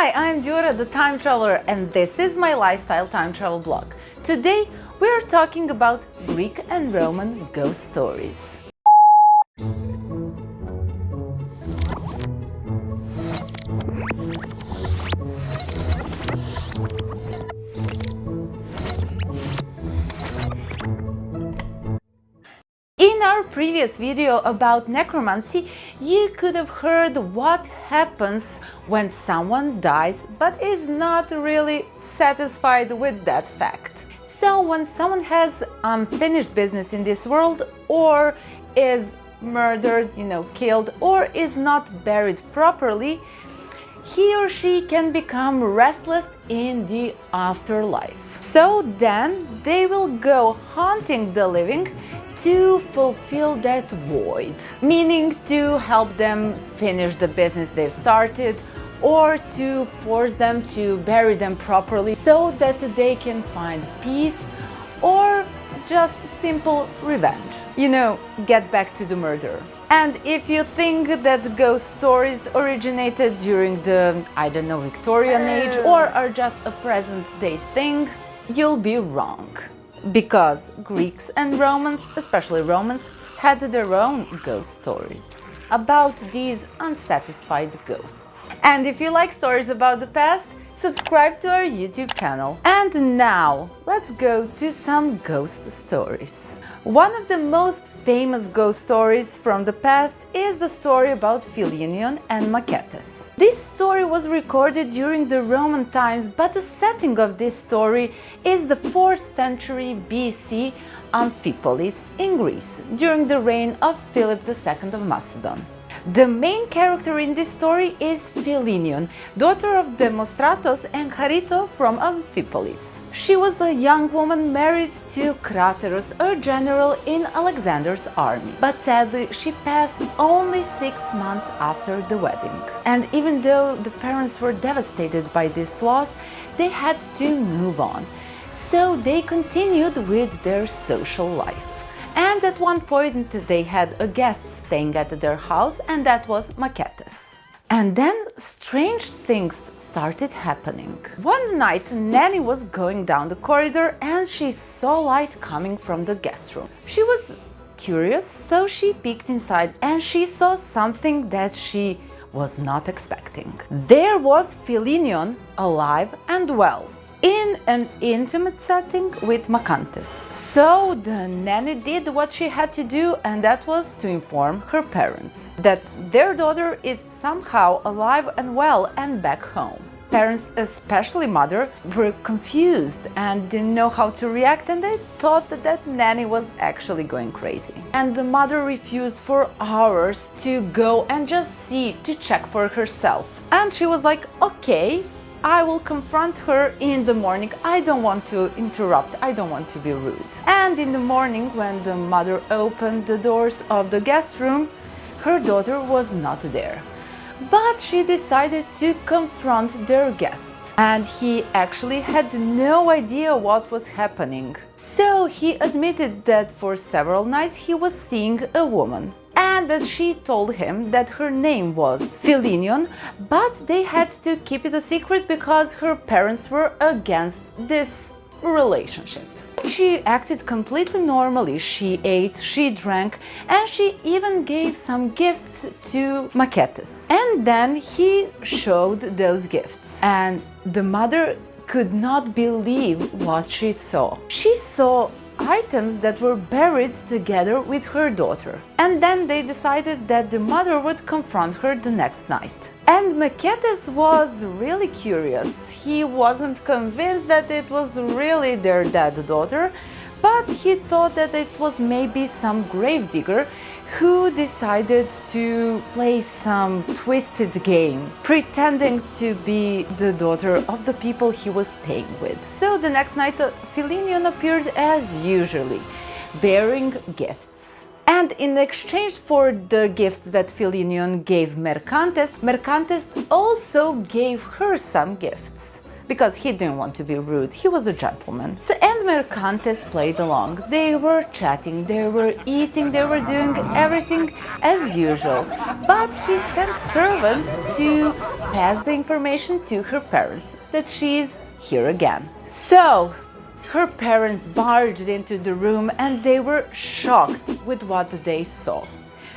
Hi, I'm Đura, the time traveler, and this is my lifestyle time travel blog. Today we're talking about Greek and Roman ghost stories. In our previous video about necromancy, you could have heard what happens when someone dies but is not really satisfied with that fact. So when someone has unfinished business in this world, or is murdered, killed, or is not buried properly, he or she can become restless in the afterlife. So then they will go haunting the living to fulfill that void, meaning to help them finish the business they've started, or to force them to bury them properly so that they can find peace, or just simple revenge. Get back to the murder. And if you think that ghost stories originated during the, Victorian age, or are just a present day thing, you'll be wrong. Because Greeks and Romans, especially Romans, had their own ghost stories about these unsatisfied ghosts. And if you like stories about the past, subscribe to our YouTube channel. And now, let's go to some ghost stories. One of the most famous ghost stories from the past is the story about Philinnion and Machates. This story was recorded during the Roman times, but the setting of this story is the 4th century BC Amphipolis in Greece, during the reign of Philip II of Macedon. The main character in this story is Philinnion, daughter of Demostratos and Charito from Amphipolis. She was a young woman married to Craterus, a general in Alexander's army. But sadly, she passed only 6 months after the wedding. And even though the parents were devastated by this loss, they had to move on. So they continued with their social life. And at one point they had a guest staying at their house, and that was Machates. And then strange things started happening. One night, Nanny was going down the corridor and she saw light coming from the guest room. She was curious, so she peeked inside and she saw something that she was not expecting. There was Philinnion, alive and well, in an intimate setting with Machates. So the nanny did what she had to do, and that was to inform her parents that their daughter is somehow alive and well and back home. Parents, especially mother, were confused and didn't know how to react, and they thought that nanny was actually going crazy. And the mother refused for hours to go and just see, to check for herself. And she was like, okay, I will confront her in the morning. I don't want to interrupt. I don't want to be rude. And in the morning, when the mother opened the doors of the guest room, her daughter was not there. But she decided to confront their guest. And he actually had no idea what was happening. So he admitted that for several nights he was seeing a woman, and that she told him that her name was Philinnion, but they had to keep it a secret because her parents were against this relationship. She acted completely normally. She ate, she drank, and she even gave some gifts to Machates. And then he showed those gifts, and the mother could not believe what she saw. She saw items that were buried together with her daughter. And then they decided that the mother would confront her the next night. And Machates was really curious. He wasn't convinced that it was really their dead daughter, but he thought that it was maybe some gravedigger who decided to play some twisted game, pretending to be the daughter of the people he was staying with. So the next night, Philinnion appeared as usually, bearing gifts. And in exchange for the gifts that Philinnion gave Mercantes, Mercantes also gave her some gifts. because he didn't want to be rude. He was a gentleman. And Mercantes played along. They were chatting, they were eating, they were doing everything as usual. But he sent servants to pass the information to her parents that she's here again. So her parents barged into the room and they were shocked with what they saw,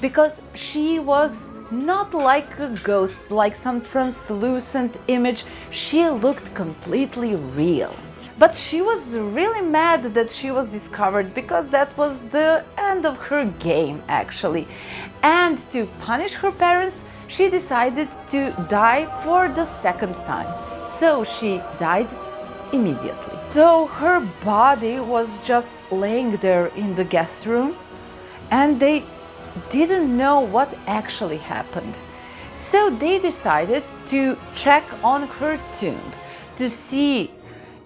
because she was not like a ghost, like some translucent image. She looked completely real. But she was really mad that she was discovered, because that was the end of her game, actually. And to punish her parents, she decided to die for the second time. So she died immediately. So her body was just laying there in the guest room, and they didn't know what actually happened. So they decided to check on her tomb to see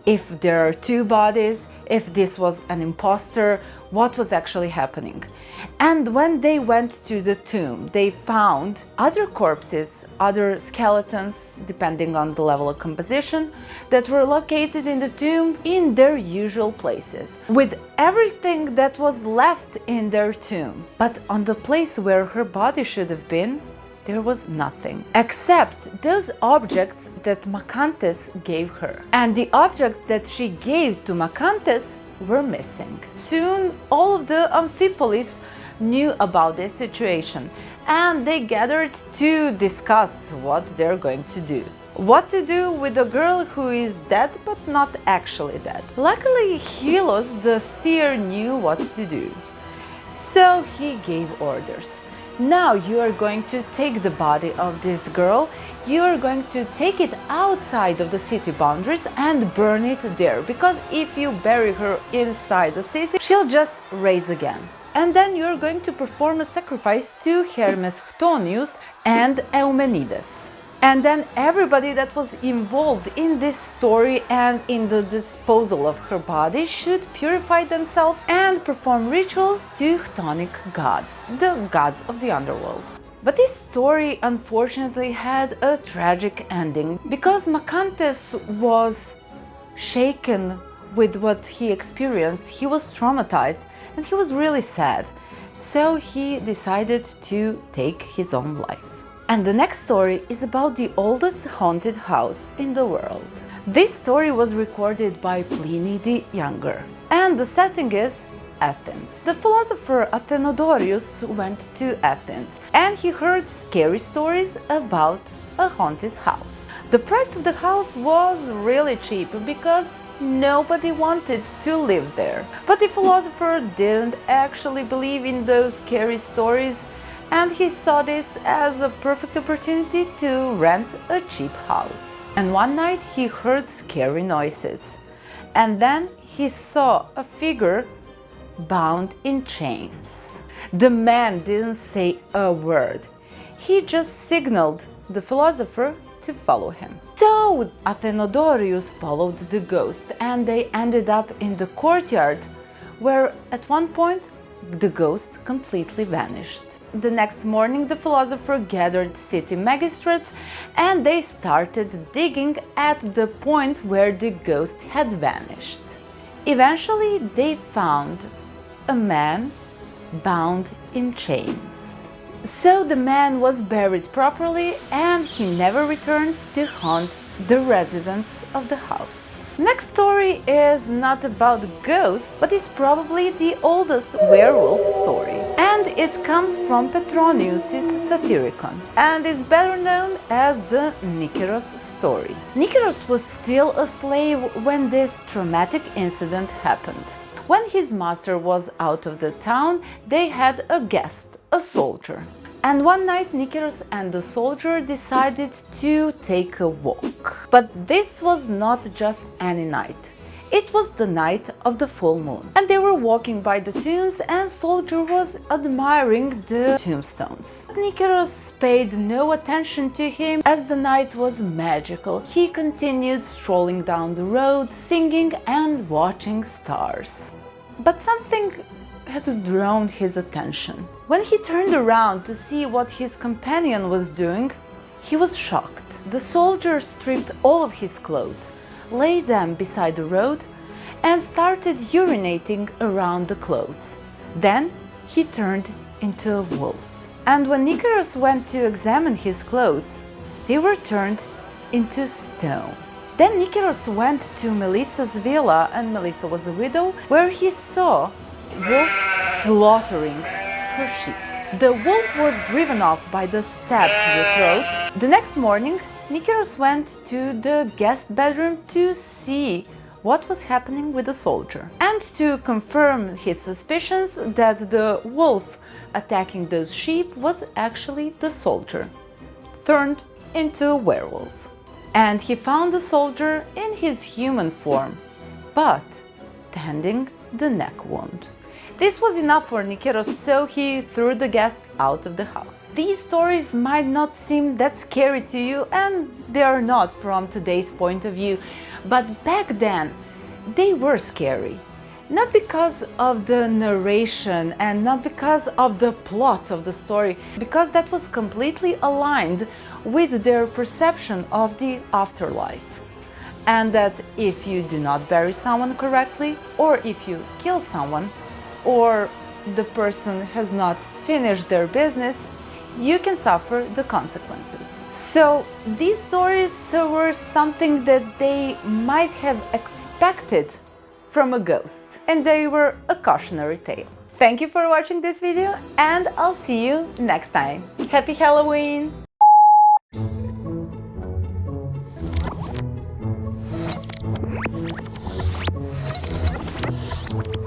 if there are two bodies, if this was an imposter, what was actually happening. And when they went to the tomb, they found other corpses, other skeletons, depending on the level of composition, that were located in the tomb in their usual places, with everything that was left in their tomb. But on the place where her body should have been, there was nothing, except those objects that Machates gave her. And the objects that she gave to Machates were missing. Soon all of the Amphipolis knew about this situation, and they gathered to discuss what they're going to do. What to do with a girl who is dead but not actually dead. Luckily, Helios, the seer, knew what to do. So he gave orders. Now you are going to take the body of this girl, you are going to take it outside of the city boundaries and burn it there, because if you bury her inside the city, she'll just rise again. And then you're going to perform a sacrifice to Hermes Chtonius and Eumenides. And then everybody that was involved in this story and in the disposal of her body should purify themselves and perform rituals to Chthonic gods, the gods of the underworld. But this story unfortunately had a tragic ending, because Machates was shaken with what he experienced. He was traumatized and he was really sad. So he decided to take his own life. And the next story is about the oldest haunted house in the world. This story was recorded by Pliny the Younger, and the setting is Athens. The philosopher Athenodorus went to Athens, and he heard scary stories about a haunted house. The price of the house was really cheap, because nobody wanted to live there. But the philosopher didn't actually believe in those scary stories, and he saw this as a perfect opportunity to rent a cheap house. And one night he heard scary noises, and then he saw a figure bound in chains. The man didn't say a word. He just signaled the philosopher to follow him. So Athenodorus followed the ghost, and they ended up in the courtyard, where at one point the ghost completely vanished. The next morning, the philosopher gathered city magistrates, and they started digging at the point where the ghost had vanished. Eventually, they found a man bound in chains. So the man was buried properly, and he never returned to haunt the residents of the house. Next story is not about ghosts, but is probably the oldest werewolf story. And it comes from Petronius' Satyricon, and is better known as the Niceros story. Niceros was still a slave when this traumatic incident happened. When his master was out of the town, they had a guest, a soldier. And one night Niceros and the soldier decided to take a walk. But this was not just any night. It was the night of the full moon. And they were walking by the tombs, and soldier was admiring the tombstones. Niceros paid no attention to him, as the night was magical. He continued strolling down the road, singing and watching stars. But something had drawn his attention. When he turned around to see what his companion was doing, he was shocked. The soldier stripped all of his clothes, laid them beside the road, and started urinating around the clothes. Then he turned into a wolf. And when Niceros went to examine his clothes, they were turned into stone. Then Niceros went to Melissa's villa, and Melissa was a widow, where he saw Wolf slaughtering her sheep. The wolf was driven off by the stab to the throat. The next morning, Niceros went to the guest bedroom to see what was happening with the soldier, and to confirm his suspicions that the wolf attacking those sheep was actually the soldier, turned into a werewolf. And he found the soldier in his human form, but tending the neck wound. This was enough for Niceros, so he threw the guest out of the house. These stories might not seem that scary to you, and they are not from today's point of view, but back then they were scary. Not because of the narration and not because of the plot of the story, because that was completely aligned with their perception of the afterlife. And that if you do not bury someone correctly, or if you kill someone, or the person has not finished their business, you can suffer the consequences. So these stories were something that they might have expected from a ghost, and they were a cautionary tale. Thank you for watching this video, and I'll see you next time. Happy Halloween!